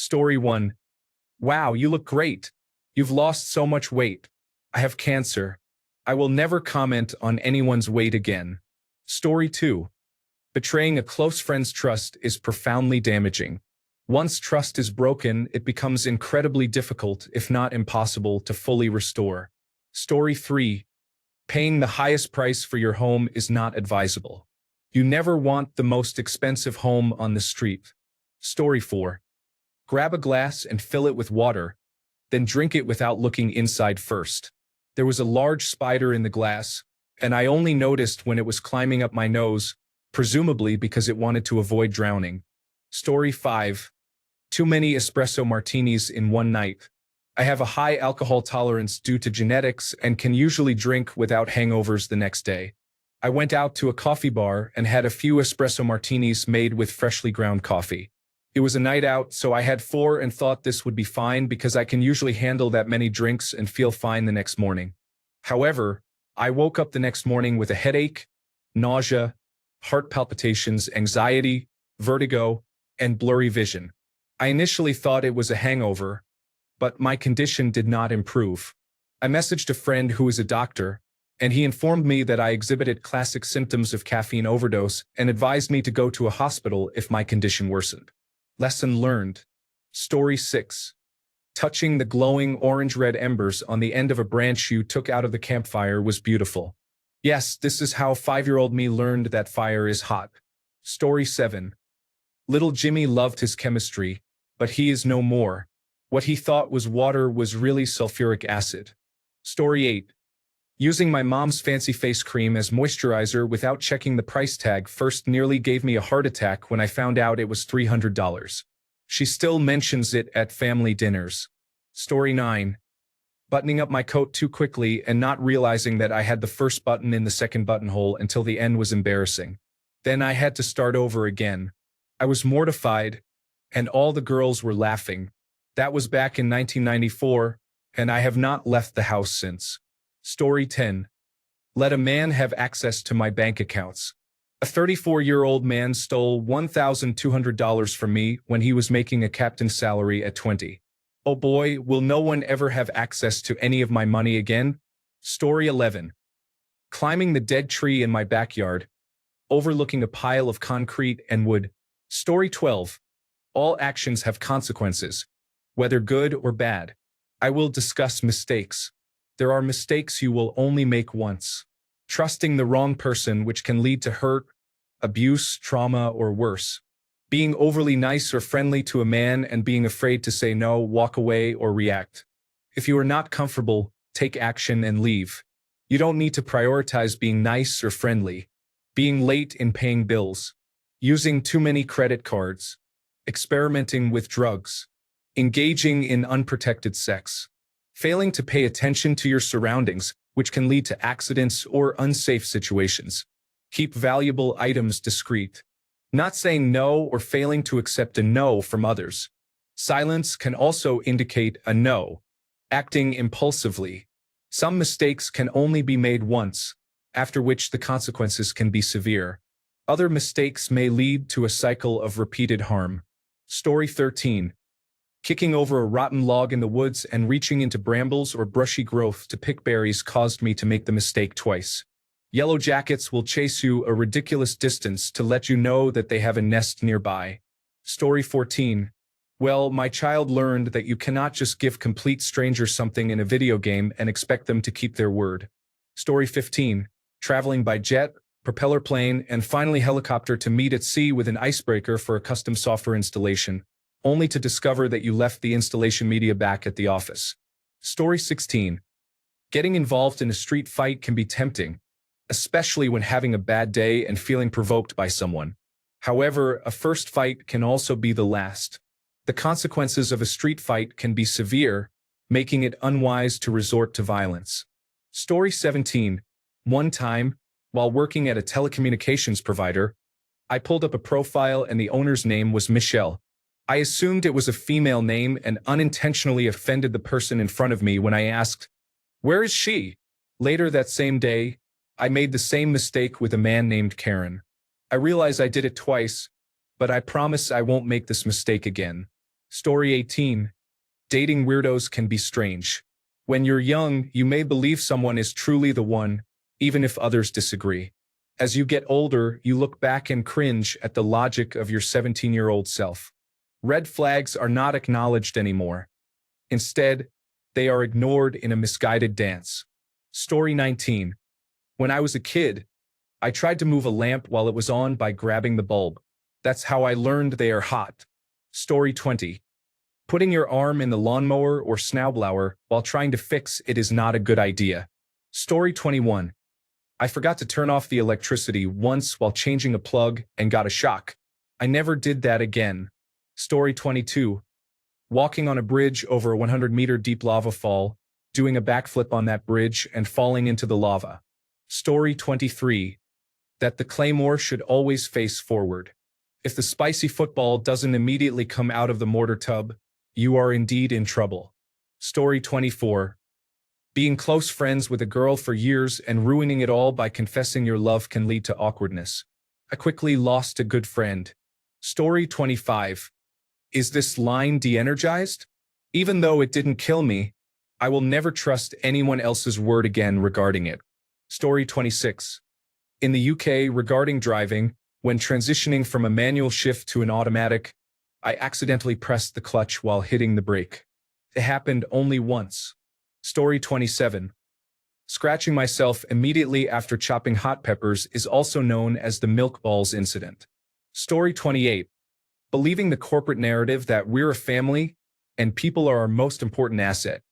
Story 1. Wow, you look great. You've lost so much weight. I have cancer. I will never comment on anyone's weight again. Story 2. Betraying a close friend's trust is profoundly damaging. Once trust is broken, it becomes incredibly difficult, if not impossible, to fully restore. Story 3. Paying the highest price for your home is not advisable. You never want the most expensive home on the street. Story 4. Grab a glass and fill it with water, then drink it without looking inside first. There was a large spider in the glass, and I only noticed when it was climbing up my nose, presumably because it wanted to avoid drowning. Story 5. Too many espresso martinis in one night. I have a high alcohol tolerance due to genetics and can usually drink without hangovers the next day. I went out to a coffee bar and had a few espresso martinis made with freshly ground coffee. It was a night out, so I had 4 and thought this would be fine because I can usually handle that many drinks and feel fine the next morning. However, I woke up the next morning with a headache, nausea, heart palpitations, anxiety, vertigo, and blurry vision. I initially thought it was a hangover, but my condition did not improve. I messaged a friend who is a doctor, and he informed me that I exhibited classic symptoms of caffeine overdose and advised me to go to a hospital if my condition worsened. Lesson learned. Story 6. Touching the glowing orange-red embers on the end of a branch you took out of the campfire was beautiful. Yes, this is how 5-year-old me learned that fire is hot. Story 7. Little Jimmy loved his chemistry, but he is no more. What he thought was water was really sulfuric acid. Story 8. Using my mom's fancy face cream as moisturizer without checking the price tag first nearly gave me a heart attack when I found out it was $300. She still mentions it at family dinners. Story 9. Buttoning up my coat too quickly and not realizing that I had the first button in the second buttonhole until the end was embarrassing. Then I had to start over again. I was mortified, and all the girls were laughing. That was back in 1994, and I have not left the house since. Story 10. Let a man have access to my bank accounts. A 34-year-old man stole $1,200 from me when he was making a captain's salary at 20. Oh boy, will no one ever have access to any of my money again? Story 11. Climbing the dead tree in my backyard, overlooking a pile of concrete and wood. Story 12. All actions have consequences, whether good or bad. I will discuss mistakes. There are mistakes you will only make once. Trusting the wrong person, which can lead to hurt, abuse, trauma, or worse. Being overly nice or friendly to a man and being afraid to say no, walk away, or react. If you are not comfortable, take action and leave. You don't need to prioritize being nice or friendly. Being late in paying bills. Using too many credit cards. Experimenting with drugs. Engaging in unprotected sex. Failing to pay attention to your surroundings, which can lead to accidents or unsafe situations. Keep valuable items discreet. Not saying no or failing to accept a no from others. Silence can also indicate a no. Acting impulsively. Some mistakes can only be made once, after which the consequences can be severe. Other mistakes may lead to a cycle of repeated harm. Story 13. Kicking over a rotten log in the woods and reaching into brambles or brushy growth to pick berries caused me to make the mistake twice. Yellow jackets will chase you a ridiculous distance to let you know that they have a nest nearby. Story 14. Well, my child learned that you cannot just give complete strangers something in a video game and expect them to keep their word. Story 15. Traveling by jet, propeller plane, and finally helicopter to meet at sea with an icebreaker for a custom software installation, only to discover that you left the installation media back at the office. Story 16. Getting involved in a street fight can be tempting, especially when having a bad day and feeling provoked by someone. However, a first fight can also be the last. The consequences of a street fight can be severe, making it unwise to resort to violence. Story 17. One time, while working at a telecommunications provider, I pulled up a profile and the owner's name was Michelle. I assumed it was a female name and unintentionally offended the person in front of me when I asked, "Where is she?" Later that same day, I made the same mistake with a man named Karen. I realize I did it twice, but I promise I won't make this mistake again. Story 18. Dating weirdos can be strange. When you're young, you may believe someone is truly the one, even if others disagree. As you get older, you look back and cringe at the logic of your 17-year-old self. Red flags are not acknowledged anymore. Instead, they are ignored in a misguided dance. Story 19. When I was a kid, I tried to move a lamp while it was on by grabbing the bulb. That's how I learned they are hot. Story 20. Putting your arm in the lawnmower or snowblower while trying to fix it is not a good idea. Story 21. I forgot to turn off the electricity once while changing a plug and got a shock. I never did that again. Story 22. Walking on a bridge over a 100-meter deep lava fall, doing a backflip on that bridge and falling into the lava. Story 23. That the claymore should always face forward. If the spicy football doesn't immediately come out of the mortar tub, you are indeed in trouble. Story 24. Being close friends with a girl for years and ruining it all by confessing your love can lead to awkwardness. I quickly lost a good friend. Story 25. Is this line de-energized? Even though it didn't kill me, I will never trust anyone else's word again regarding it. Story 26. In the UK, regarding driving, when transitioning from a manual shift to an automatic, I accidentally pressed the clutch while hitting the brake. It happened only once. Story 27. Scratching myself immediately after chopping hot peppers is also known as the milk balls incident. Story 28. Believing the corporate narrative that we're a family and people are our most important asset.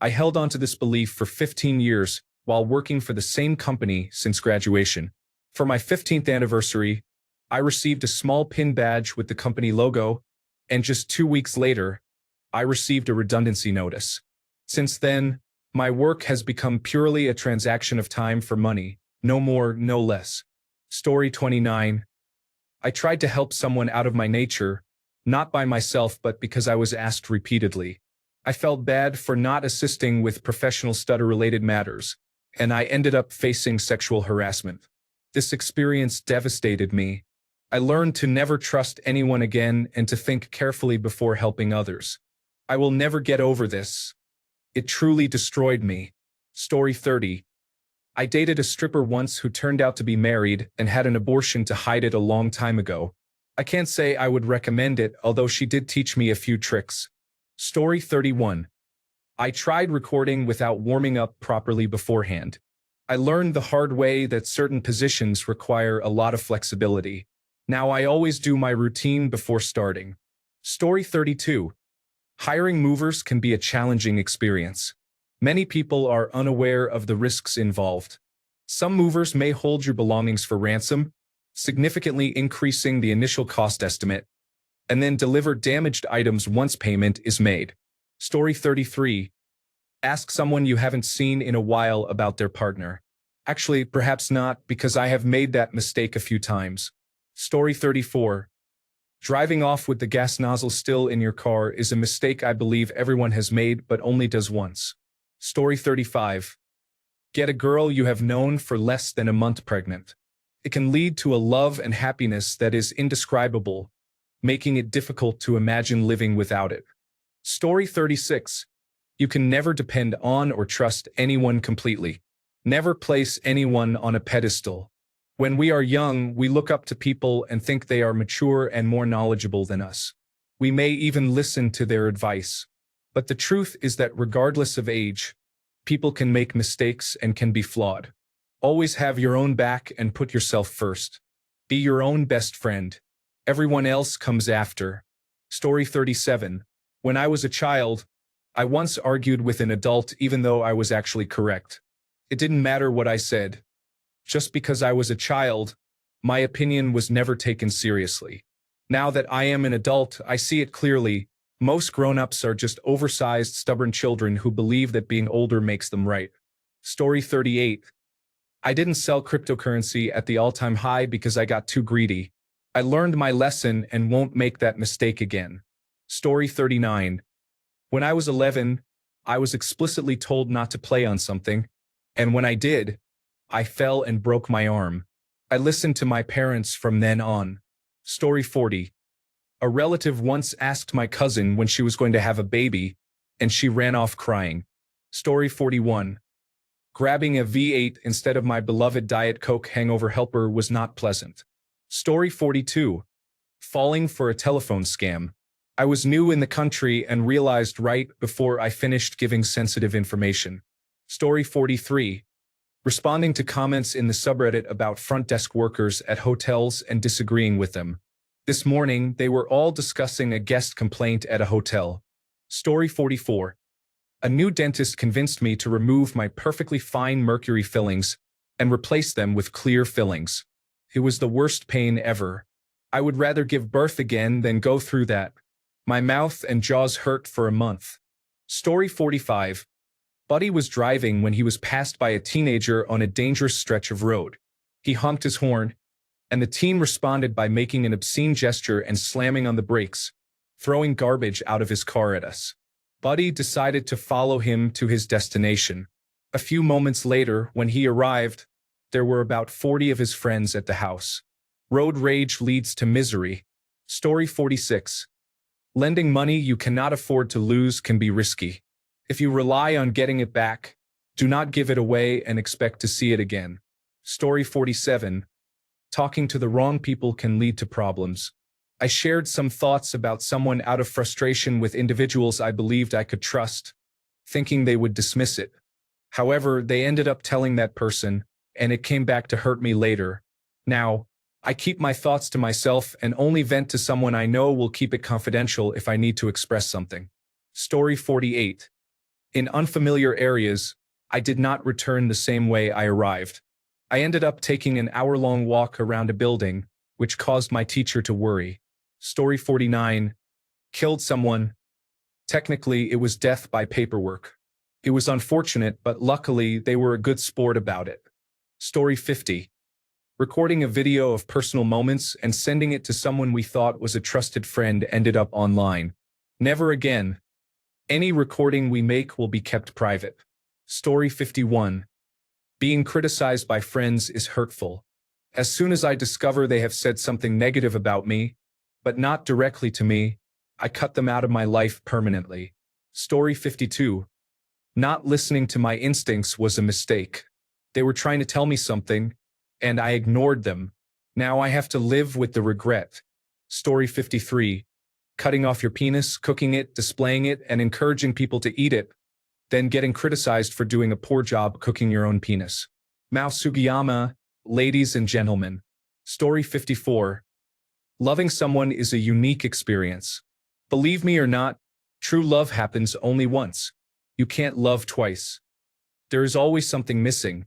I held on to this belief for 15 years while working for the same company since graduation. For my 15th anniversary, I received a small pin badge with the company logo, and just 2 weeks later, I received a redundancy notice. Since then, my work has become purely a transaction of time for money, no more, no less. Story 29. I tried to help someone out of my nature, not by myself but because I was asked repeatedly. I felt bad for not assisting with professional stutter-related matters, and I ended up facing sexual harassment. This experience devastated me. I learned to never trust anyone again and to think carefully before helping others. I will never get over this. It truly destroyed me. Story 30. I dated a stripper once who turned out to be married and had an abortion to hide it a long time ago. I can't say I would recommend it, although she did teach me a few tricks. Story 31. I tried recording without warming up properly beforehand. I learned the hard way that certain positions require a lot of flexibility. Now I always do my routine before starting. Story 32. Hiring movers can be a challenging experience. Many people are unaware of the risks involved. Some movers may hold your belongings for ransom, significantly increasing the initial cost estimate, and then deliver damaged items once payment is made. Story 33. Ask someone you haven't seen in a while about their partner. Actually, perhaps not, because I have made that mistake a few times. Story 34. Driving off with the gas nozzle still in your car is a mistake I believe everyone has made but only does once. Story 35. Get a girl you have known for less than a month pregnant. It can lead to a love and happiness that is indescribable, making it difficult to imagine living without it. Story 36. You can never depend on or trust anyone completely. Never place anyone on a pedestal. When we are young, we look up to people and think they are mature and more knowledgeable than us. We may even listen to their advice. But the truth is that regardless of age, people can make mistakes and can be flawed. Always have your own back and put yourself first. Be your own best friend. Everyone else comes after. Story 37. When I was a child, I once argued with an adult even though I was actually correct. It didn't matter what I said. Just because I was a child, my opinion was never taken seriously. Now that I am an adult, I see it clearly. Most grown-ups are just oversized, stubborn children who believe that being older makes them right. Story 38. I didn't sell cryptocurrency at the all-time high because I got too greedy. I learned my lesson and won't make that mistake again. Story 39. When I was 11, I was explicitly told not to play on something, and when I did, I fell and broke my arm. I listened to my parents from then on. Story 40. A relative once asked my cousin when she was going to have a baby, and she ran off crying. Story 41. Grabbing a V8 instead of my beloved Diet Coke hangover helper was not pleasant. Story 42. Falling for a telephone scam. I was new in the country and realized right before I finished giving sensitive information. Story 43. Responding to comments in the subreddit about front desk workers at hotels and disagreeing with them. This morning, they were all discussing a guest complaint at a hotel. Story 44. A new dentist convinced me to remove my perfectly fine mercury fillings and replace them with clear fillings. It was the worst pain ever. I would rather give birth again than go through that. My mouth and jaws hurt for a month. Story 45. Buddy was driving when he was passed by a teenager on a dangerous stretch of road. He honked his horn, and the teen responded by making an obscene gesture and slamming on the brakes, throwing garbage out of his car at us. Buddy decided to follow him to his destination. A few moments later, when he arrived, there were about 40 of his friends at the house. Road rage leads to misery. Story 46. Lending money you cannot afford to lose can be risky. If you rely on getting it back, do not give it away and expect to see it again. Story 47. Talking to the wrong people can lead to problems. I shared some thoughts about someone out of frustration with individuals I believed I could trust, thinking they would dismiss it. However, they ended up telling that person, and it came back to hurt me later. Now, I keep my thoughts to myself and only vent to someone I know will keep it confidential if I need to express something. Story 48. In unfamiliar areas, I did not return the same way I arrived. I ended up taking an hour-long walk around a building, which caused my teacher to worry. Story 49. Killed someone. Technically, it was death by paperwork. It was unfortunate, but luckily they were a good sport about it. Story 50. Recording a video of personal moments and sending it to someone we thought was a trusted friend ended up online. Never again. Any recording we make will be kept private. Story 51. Being criticized by friends is hurtful. As soon as I discover they have said something negative about me, but not directly to me, I cut them out of my life permanently. Story 52. Not listening to my instincts was a mistake. They were trying to tell me something, and I ignored them. Now I have to live with the regret. Story 53. Cutting off your penis, cooking it, displaying it, and encouraging people to eat it, then getting criticized for doing a poor job cooking your own penis. Mao Sugiyama, ladies and gentlemen. Story 54. Loving someone is a unique experience. Believe me or not, true love happens only once. You can't love twice. There is always something missing.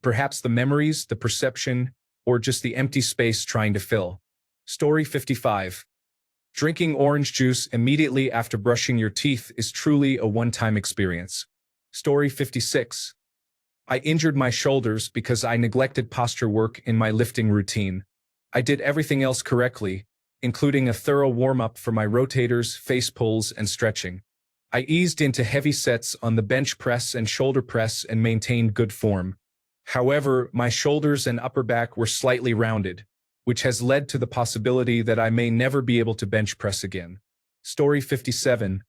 Perhaps the memories, the perception, or just the empty space trying to fill. Story 55. Drinking orange juice immediately after brushing your teeth is truly a one-time experience. Story 56. I injured my shoulders because I neglected posture work in my lifting routine. I did everything else correctly, including a thorough warm-up for my rotators, face pulls, and stretching. I eased into heavy sets on the bench press and shoulder press and maintained good form. However, my shoulders and upper back were slightly rounded, which has led to the possibility that I may never be able to bench press again. Story 57.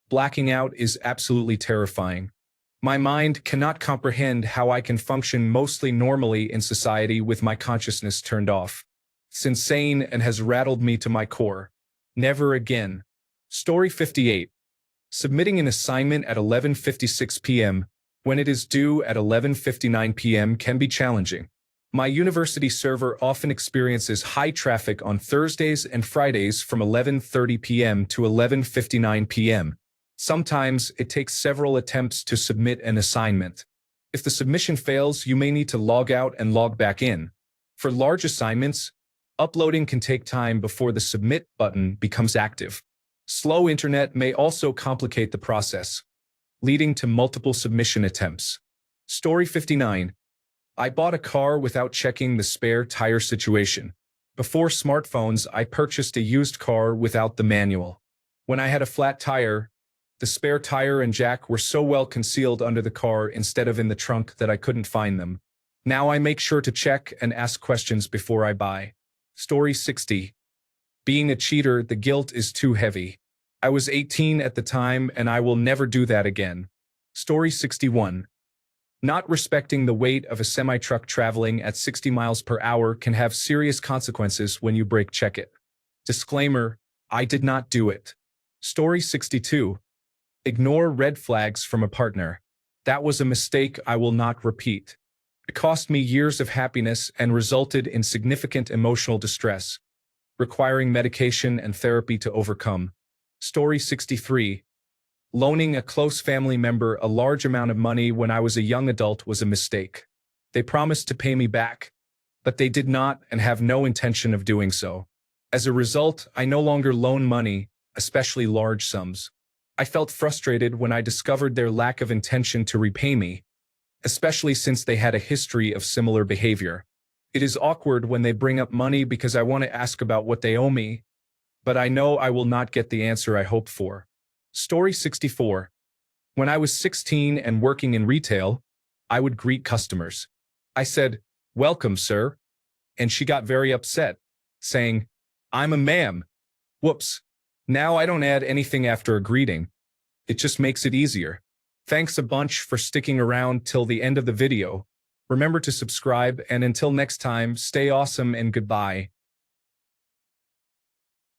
Blacking out is absolutely terrifying. My mind cannot comprehend how I can function mostly normally in society with my consciousness turned off. It's insane and has rattled me to my core. Never again. Story 58. Submitting an assignment at 11:56 p.m. when it is due at 11:59 p.m. can be challenging. My university server often experiences high traffic on Thursdays and Fridays from 11:30 p.m. to 11:59 p.m. Sometimes it takes several attempts to submit an assignment. If the submission fails, you may need to log out and log back in. For large assignments, uploading can take time before the submit button becomes active. Slow internet may also complicate the process, leading to multiple submission attempts. Story 59. I bought a car without checking the spare tire situation. Before smartphones, I purchased a used car without the manual. When I had a flat tire, the spare tire and jack were so well concealed under the car instead of in the trunk that I couldn't find them. Now I make sure to check and ask questions before I buy. Story 60. Being a cheater, the guilt is too heavy. I was 18 at the time and I will never do that again. Story 61. Not respecting the weight of a semi-truck traveling at 60 miles per hour can have serious consequences when you brake check it. Disclaimer, I did not do it. Story 62. Ignore red flags from a partner. That was a mistake I will not repeat. It cost me years of happiness and resulted in significant emotional distress, requiring medication and therapy to overcome. Story 63. Loaning a close family member a large amount of money when I was a young adult was a mistake. They promised to pay me back, but they did not and have no intention of doing so. As a result, I no longer loan money, especially large sums. I felt frustrated when I discovered their lack of intention to repay me, especially since they had a history of similar behavior. It is awkward when they bring up money because I want to ask about what they owe me, but I know I will not get the answer I hope for. Story 64. When I was 16 and working in retail, I would greet customers. I said, "Welcome, sir," and she got very upset, saying, "I'm a ma'am." Whoops. Now I don't add anything after a greeting. It just makes it easier. Thanks a bunch for sticking around till the end of the video. Remember to subscribe, and until next time, stay awesome and goodbye.